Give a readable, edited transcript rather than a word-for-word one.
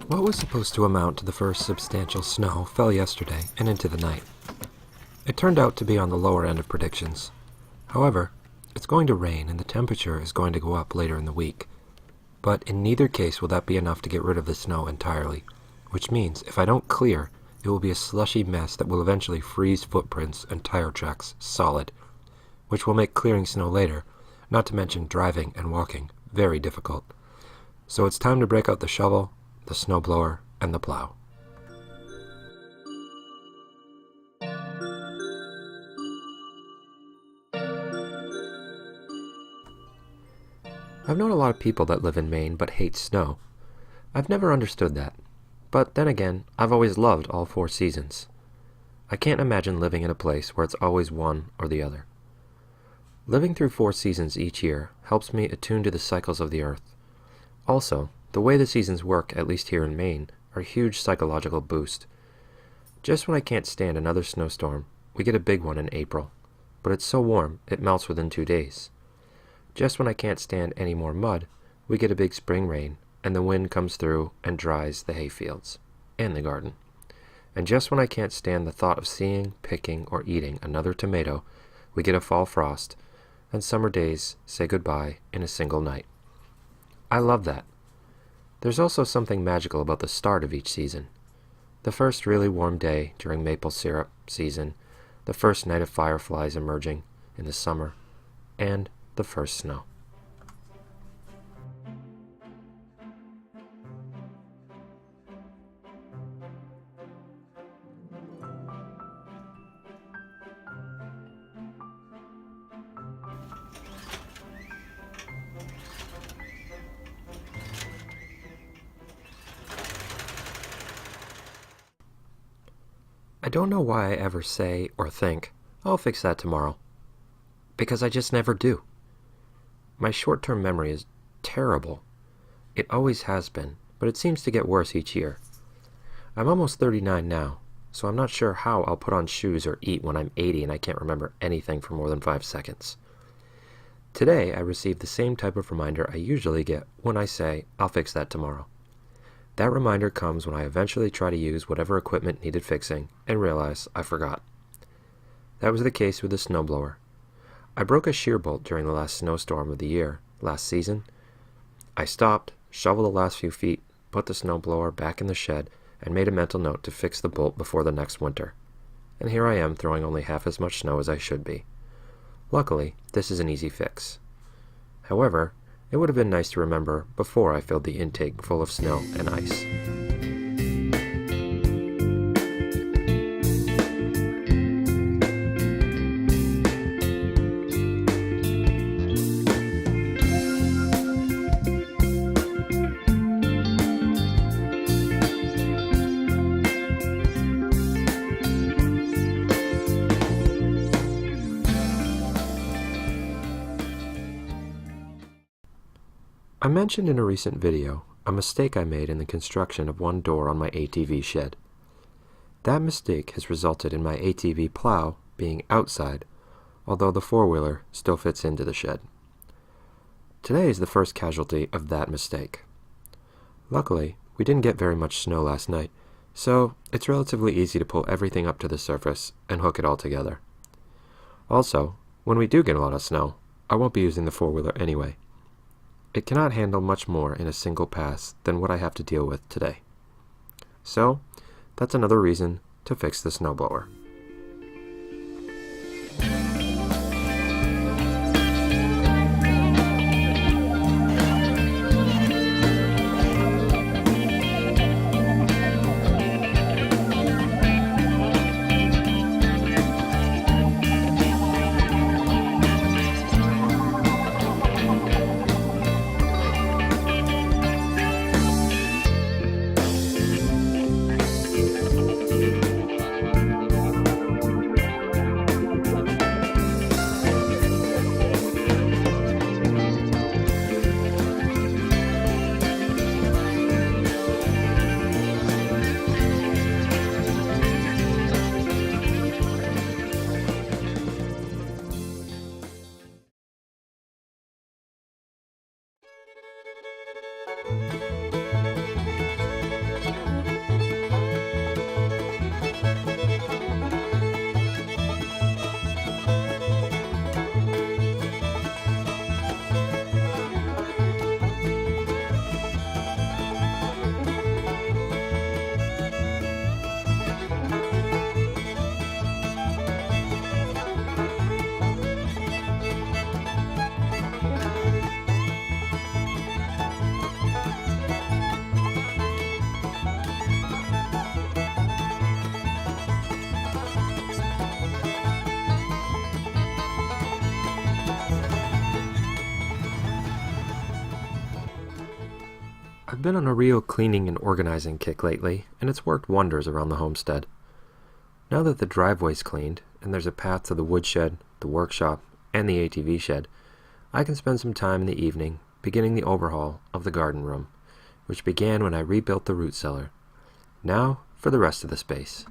What was supposed to amount to the first substantial snow fell yesterday and into the night. It turned out to be on the lower end of predictions. However, it's going to rain and the temperature is going to go up later in the week. But in neither case will that be enough to get rid of the snow entirely, which means if I don't clear, it will be a slushy mess that will eventually freeze footprints and tire tracks solid, which will make clearing snow later, not to mention driving and walking, very difficult. So it's time to break out the shovel, the snowblower, and the plow. I've known a lot of people that live in Maine but hate snow. I've never understood that. But then again, I've always loved all 4 seasons. I can't imagine living in a place where it's always one or the other. Living through 4 seasons each year helps me attune to the cycles of the earth. Also, the way the seasons work, at least here in Maine, are a huge psychological boost. Just when I can't stand another snowstorm, we get a big one in April, but it's so warm it melts within 2 days. Just when I can't stand any more mud, we get a big spring rain, and the wind comes through and dries the hayfields and the garden. And just when I can't stand the thought of seeing, picking, or eating another tomato, we get a fall frost, and summer days say goodbye in a single night. I love that. There's also something magical about the start of each season. The first really warm day during maple syrup season, the first night of fireflies emerging in the summer, and the first snow. I don't know why I ever say or think, I'll fix that tomorrow. Because I just never do. My short-term memory is terrible. It always has been, but it seems to get worse each year. I'm almost 39 now, so I'm not sure how I'll put on shoes or eat when I'm 80 and I can't remember anything for more than 5 seconds. Today, I received the same type of reminder I usually get when I say, I'll fix that tomorrow. That reminder comes when I eventually try to use whatever equipment needed fixing and realize I forgot. That was the case with the snowblower. I broke a shear bolt during the last snowstorm of the year, last season. I stopped, shoveled the last few feet, put the snowblower back in the shed, and made a mental note to fix the bolt before the next winter. And here I am throwing only half as much snow as I should be. Luckily, this is an easy fix. However, it would have been nice to remember before I filled the intake full of snow and ice. I mentioned in a recent video a mistake I made in the construction of one door on my ATV shed. That mistake has resulted in my ATV plow being outside, although the four-wheeler still fits into the shed. Today is the first casualty of that mistake. Luckily, we didn't get very much snow last night, so it's relatively easy to pull everything up to the surface and hook it all together. Also, when we do get a lot of snow, I won't be using the four-wheeler anyway. It cannot handle much more in a single pass than what I have to deal with today. So, that's another reason to fix the snowblower. I've been on a real cleaning and organizing kick lately, and it's worked wonders around the homestead. Now that the driveway's cleaned, and there's a path to the woodshed, the workshop, and the ATV shed, I can spend some time in the evening beginning the overhaul of the garden room, which began when I rebuilt the root cellar. Now for the rest of the space.